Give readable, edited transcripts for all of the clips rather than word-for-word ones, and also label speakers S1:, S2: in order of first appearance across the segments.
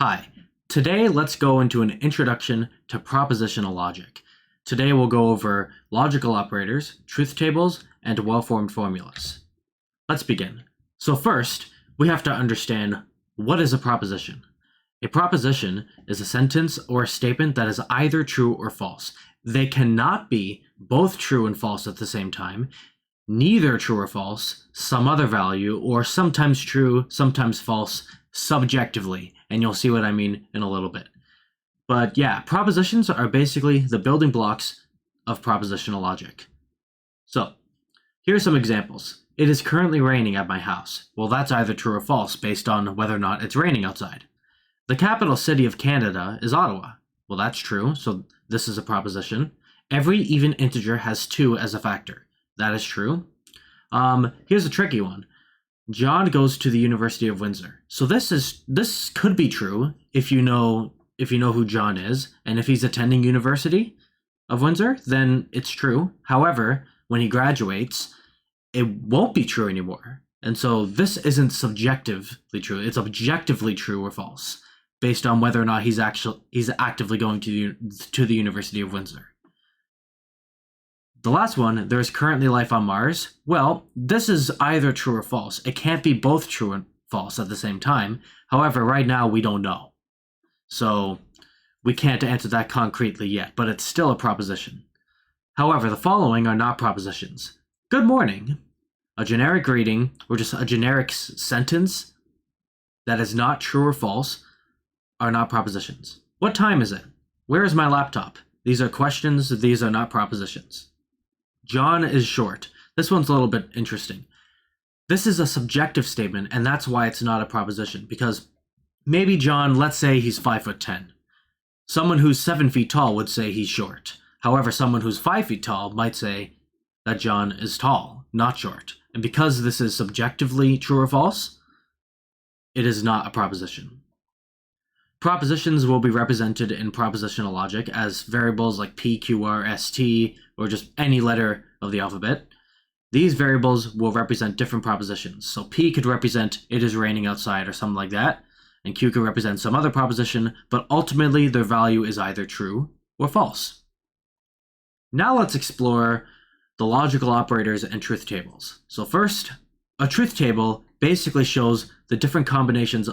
S1: Hi, today let's go into an introduction to propositional logic. Today we'll go over logical operators, truth tables, and well-formed formulas. Let's begin. So first, we have to understand what is a proposition. A proposition is a sentence or a statement that is either true or false. They cannot be both true and false at the same time, neither true or false, some other value, or sometimes true, sometimes false, subjectively, and you'll see what I mean in a little bit. But yeah, propositions are basically the building blocks of propositional logic. So, here are some examples. It is currently raining at my house. Well, that's either true or false based on whether or not it's raining outside. The capital city of Canada is Ottawa. Well, that's true, so this is a proposition. Every even integer has 2 as a factor. That is true. Here's a tricky one. John goes to the University of Windsor. So this could be true if you know who John is, and if he's attending University of Windsor, then it's true. However, when he graduates, it won't be true anymore. And so this isn't subjectively true. It's objectively true or false, based on whether or not he's actively going to the University of Windsor. The last one, there is currently life on Mars. Well, this is either true or false. It can't be both true and false at the same time. However, right now we don't know. So we can't answer that concretely yet, but it's still a proposition. However, the following are not propositions. Good morning. A generic greeting, or just a generic sentence that is not true or false, are not propositions. What time is it? Where is my laptop? These are questions, these are not propositions. John is short. This one's a little bit interesting. This is a subjective statement, and that's why it's not a proposition, because maybe John, let's say he's 5'10". Someone who's 7 feet tall would say he's short. However, someone who's 5 feet tall might say that John is tall, not short. And because this is subjectively true or false, it is not a proposition. Propositions will be represented in propositional logic as variables like p, q, r, s, t, or just any letter of the alphabet. These variables will represent different propositions. So p could represent it is raining outside or something like that, and q could represent some other proposition, but ultimately their value is either true or false. Now let's explore the logical operators and truth tables. So first, a truth table basically shows the different combinations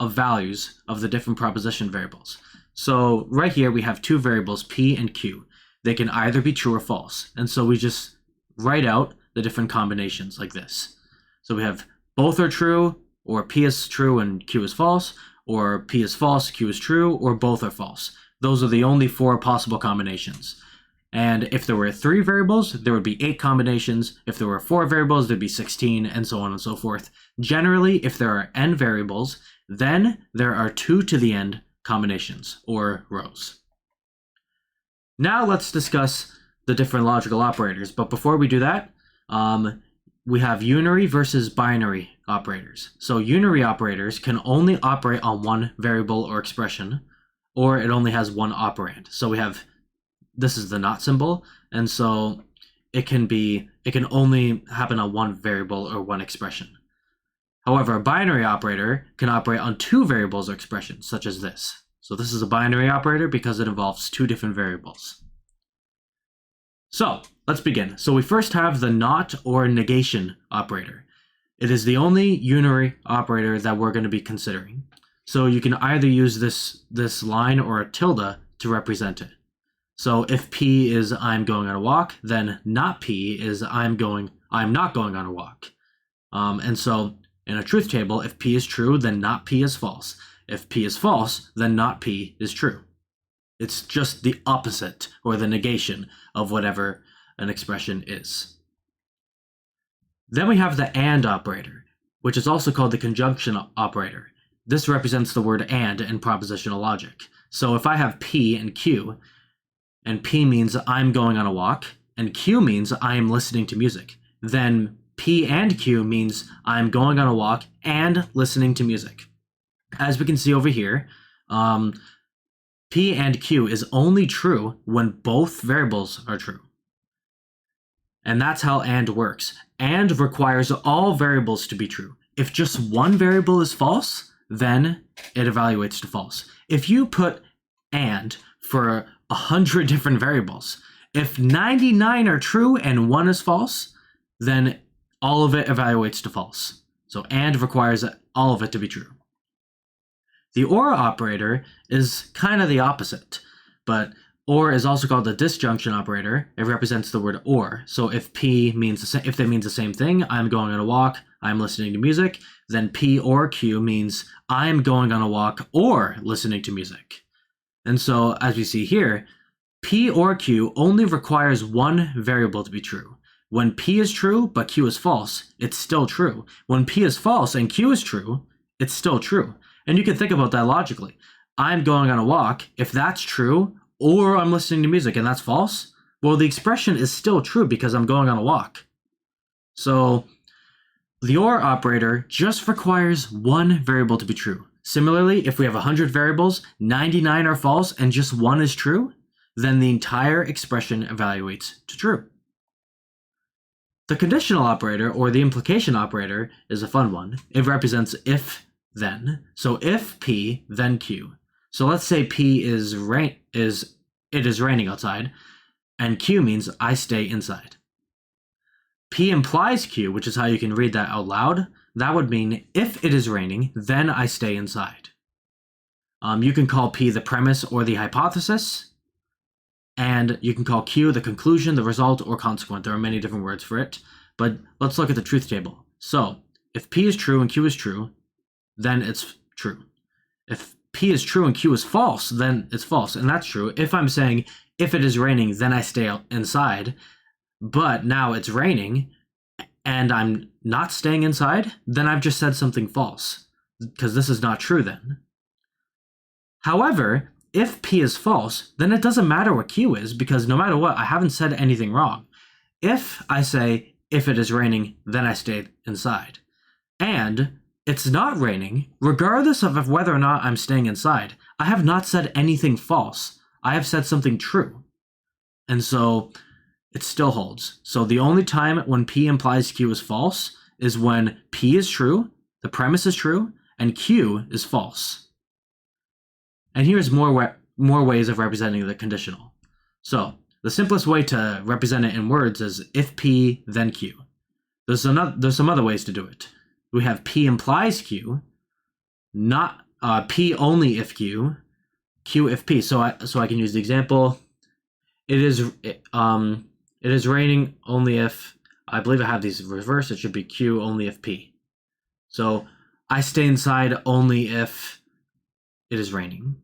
S1: of values of the different proposition variables. So right here we have 2 variables, p and q. They can either be true or false. And so we just write out the different combinations like this. So we have both are true, or p is true and q is false, or p is false, q is true, or both are false. Those are the only 4 possible combinations. And if there were 3 variables, there would be 8 combinations. If there were 4 variables, there'd be 16, and so on and so forth. Generally, if there are n variables, then there are 2 to the n combinations, or rows. Now let's discuss the different logical operators, but before we do that, we have unary versus binary operators. So unary operators can only operate on one variable or expression, or it only has one operand. So we have, this is the not symbol, and so it can only happen on one variable or one expression. However, a binary operator can operate on 2 variables or expressions, such as this. So this is a binary operator because it involves 2 different variables. So let's begin. So we first have the not or negation operator. It is the only unary operator that we're going to be considering. So you can either use this line or a tilde to represent it. So if p is I'm going on a walk, then not p is I'm not going on a walk. And so in a truth table, if p is true, then not p is false. If p is false, then not p is true. It's just the opposite, or the negation, of whatever an expression is. Then we have the and operator, which is also called the conjunction operator. This represents the word and in propositional logic. So if I have p and q means I'm going on a walk, and q means I am listening to music, then p and q means I'm going on a walk and listening to music. As we can see over here, p and q is only true when both variables are true. And that's how and works. And requires all variables to be true. If just one variable is false, then it evaluates to false. If you put and for 100 different variables, if 99 are true and 1 is false, then all of it evaluates to false. So and requires all of it to be true. The or operator is kind of the opposite, but or is also called the disjunction operator. It represents the word or. So if P means if that means the same thing, I'm going on a walk, I'm listening to music, then P or Q means I'm going on a walk or listening to music. And so as we see here, P or Q only requires one variable to be true. When P is true but Q is false, it's still true. When P is false and Q is true, it's still true. And you can think about that logically. I'm going on a walk. If that's true, or I'm listening to music and that's false, well, the expression is still true because I'm going on a walk. So the or operator just requires one variable to be true. Similarly, if we have 100 variables, 99 are false and just one is true, then the entire expression evaluates to true. The conditional operator, or the implication operator, is a fun one. It represents if, then. So if P, then Q. So let's say P is it is raining outside, and Q means I stay inside. P implies Q, which is how you can read that out loud. That would mean if it is raining, then I stay inside. You can call P the premise or the hypothesis, and you can call Q the conclusion, the result, or consequent. There are many different words for it, but let's look at the truth table. So if P is true and Q is true, then it's true. If P is true and Q is false, then it's false, and that's true. If I'm saying if it is raining, then I stay inside, but now it's raining and I'm not staying inside, then I've just said something false, because this is not true then. However, if P is false, then it doesn't matter what Q is, because no matter what, I haven't said anything wrong. If I say, if it is raining, then I stay inside, and it's not raining, regardless of whether or not I'm staying inside, I have not said anything false. I have said something true. And so it still holds. So the only time when P implies Q is false is when P is true, the premise is true, and Q is false. And here's more ways of representing the conditional. So the simplest way to represent it in words is if P, then Q. There's some other ways to do it. We have P implies Q, not P only if Q, Q if P. So I can use the example. It is raining only if, I believe I have these reversed. It should be Q only if P. So I stay inside only if it is raining.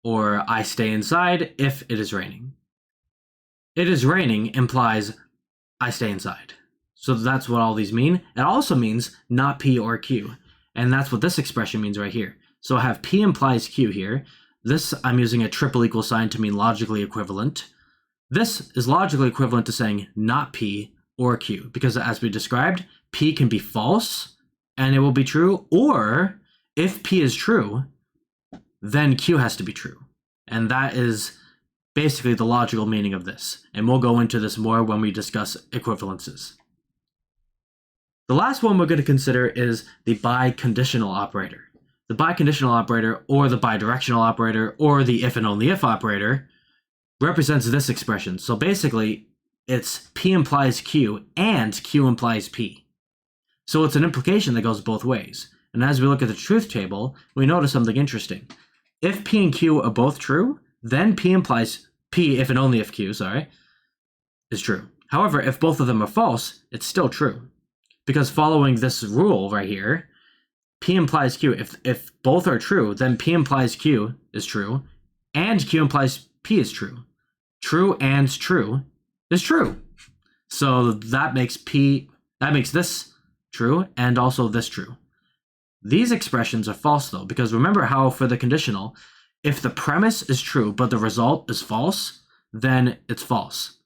S1: Or I stay inside if it is raining. It is raining implies I stay inside. So that's what all these mean. It also means not P or Q. And that's what this expression means right here. So I have P implies Q here. This, I'm using a triple equal sign to mean logically equivalent. This is logically equivalent to saying not P or Q, because as we described, P can be false and it will be true, or if P is true, then Q has to be true. And that is basically the logical meaning of this. And we'll go into this more when we discuss equivalences. The last one we're going to consider is the biconditional operator. The biconditional operator, or the bidirectional operator, or the if and only if operator represents this expression. So basically, it's P implies Q and Q implies P. So it's an implication that goes both ways. And as we look at the truth table, we notice something interesting. If P and Q are both true, then P implies P, if and only if Q, is true. However, if both of them are false, it's still true. Because following this rule right here, P implies Q. If both are true, then P implies Q is true, and Q implies P is true. True and true is true. So that makes this true and also this true. These expressions are false though, because remember how for the conditional, if the premise is true but the result is false, then it's false.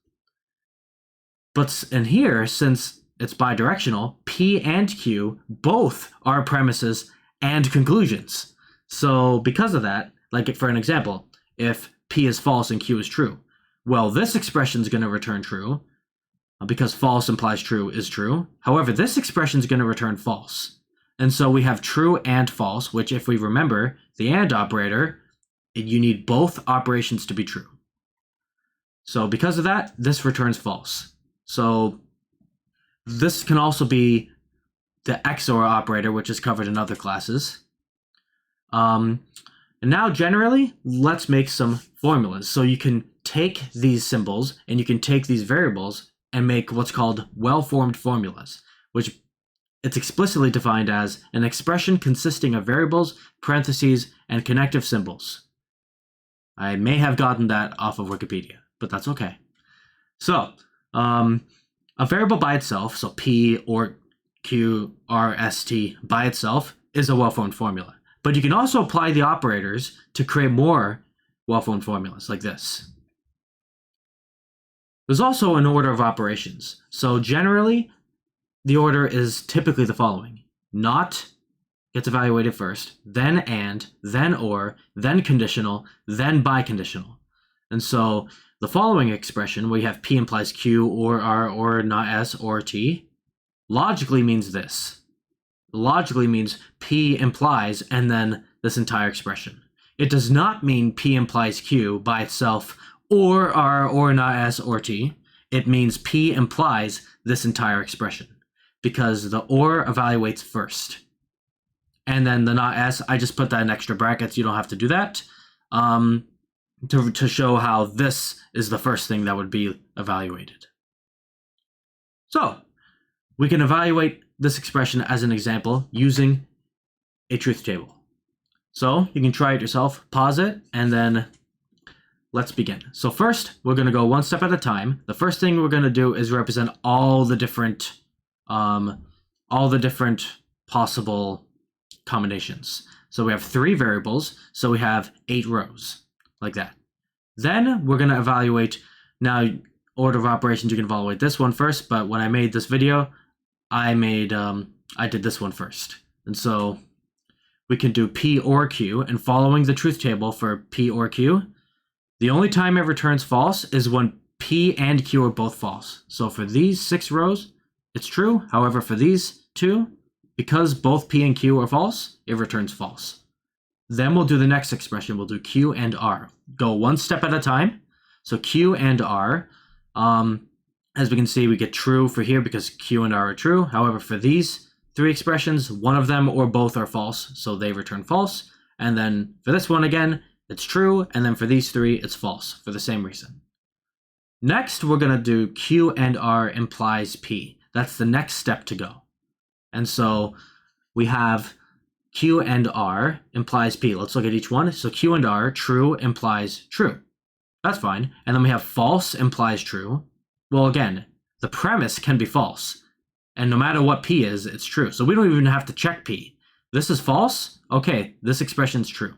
S1: But in here, since it's bidirectional, P and Q both are premises and conclusions. So because of that, like for an example, if P is false and Q is true, well, this expression is going to return true because false implies true is true. However, this expression is going to return false. And so we have true and false, which if we remember, the and operator, you need both operations to be true. So because of that, this returns false. So this can also be the XOR operator, which is covered in other classes. And now generally, let's make some formulas. So you can take these symbols and you can take these variables and make what's called well-formed formulas, which it's explicitly defined as an expression consisting of variables, parentheses, and connective symbols. I may have gotten that off of Wikipedia, but that's okay. So, a variable by itself, so P or Q, R, S, T by itself is a well-formed formula. But you can also apply the operators to create more well-formed formulas like this. There's also an order of operations. So generally, the order is typically the following. Not gets evaluated first, then and, then or, then conditional, then biconditional. And so the following expression, where you have P implies Q or R or not S or T, logically means this. Logically means P implies and then this entire expression. It does not mean P implies Q by itself or R or not S or T. It means P implies this entire expression because the or evaluates first. And then the not S, I just put that in extra brackets. You don't have to do that to show how this is the first thing that would be evaluated. So we can evaluate this expression as an example using a truth table. So you can try it yourself, pause it, and then let's begin. So first, we're going to go one step at a time. The first thing we're going to do is represent all the different possible combinations. So we have 3 variables, so we have 8 rows, like that. Then we're going to evaluate, now order of operations, you can evaluate this one first, but when I made this video, I did this one first. And so we can do P or Q, and following the truth table for P or Q, the only time it returns false is when P and Q are both false. So for these 6 rows, it's true. However, for these 2, because both P and Q are false, it returns false. Then we'll do the next expression. We'll do Q and R. Go one step at a time. So Q and R, as we can see, we get true for here because Q and R are true. However, for these 3 expressions, one of them or both are false, so they return false. And then for this one again, it's true. And then for these 3, it's false for the same reason. Next, we're going to do Q and R implies P. That's the next step to go. And so we have Q and R implies P. Let's look at each one. So Q and R, true implies true. That's fine. And then we have false implies true. Well, again, the premise can be false. And no matter what P is, it's true. So we don't even have to check P. This is false. Okay, this expression's true.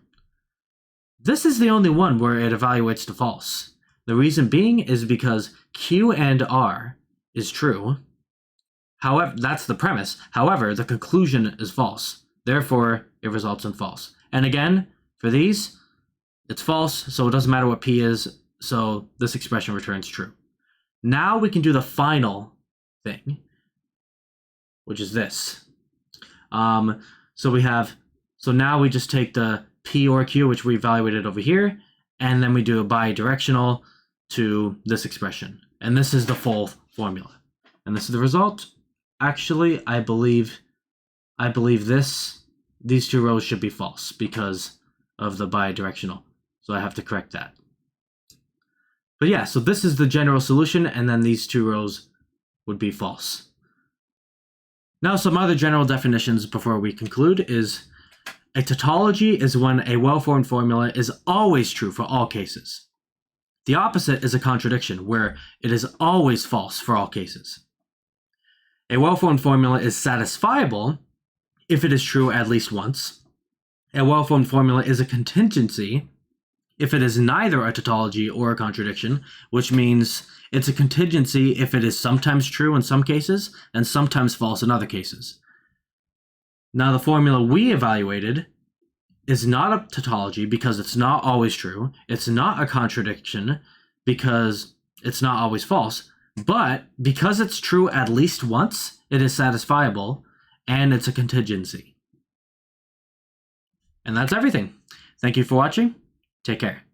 S1: This is the only one where it evaluates to false. The reason being is because Q and R is true. However, that's the premise. However, the conclusion is false. Therefore, it results in false. And again, for these, it's false, so it doesn't matter what P is, so this expression returns true. Now we can do the final thing, which is this. So now we just take the P or Q, which we evaluated over here, and then we do a bidirectional to this expression. And this is the full formula. And this is the result. Actually, I believe these 2 rows should be false because of the bidirectional. So I have to correct that. But yeah, so this is the general solution, and then these 2 rows would be false. Now, some other general definitions before we conclude is a tautology is when a well-formed formula is always true for all cases. The opposite is a contradiction, where it is always false for all cases. A well-formed formula is satisfiable if it is true at least once. A well-formed formula is a contingency if it is neither a tautology or a contradiction, which means it's a contingency if it is sometimes true in some cases and sometimes false in other cases. Now, the formula we evaluated is not a tautology because it's not always true. It's not a contradiction because it's not always false. But because it's true at least once, it is satisfiable. and it's a contingency. And that's everything. Thank you for watching. Take care.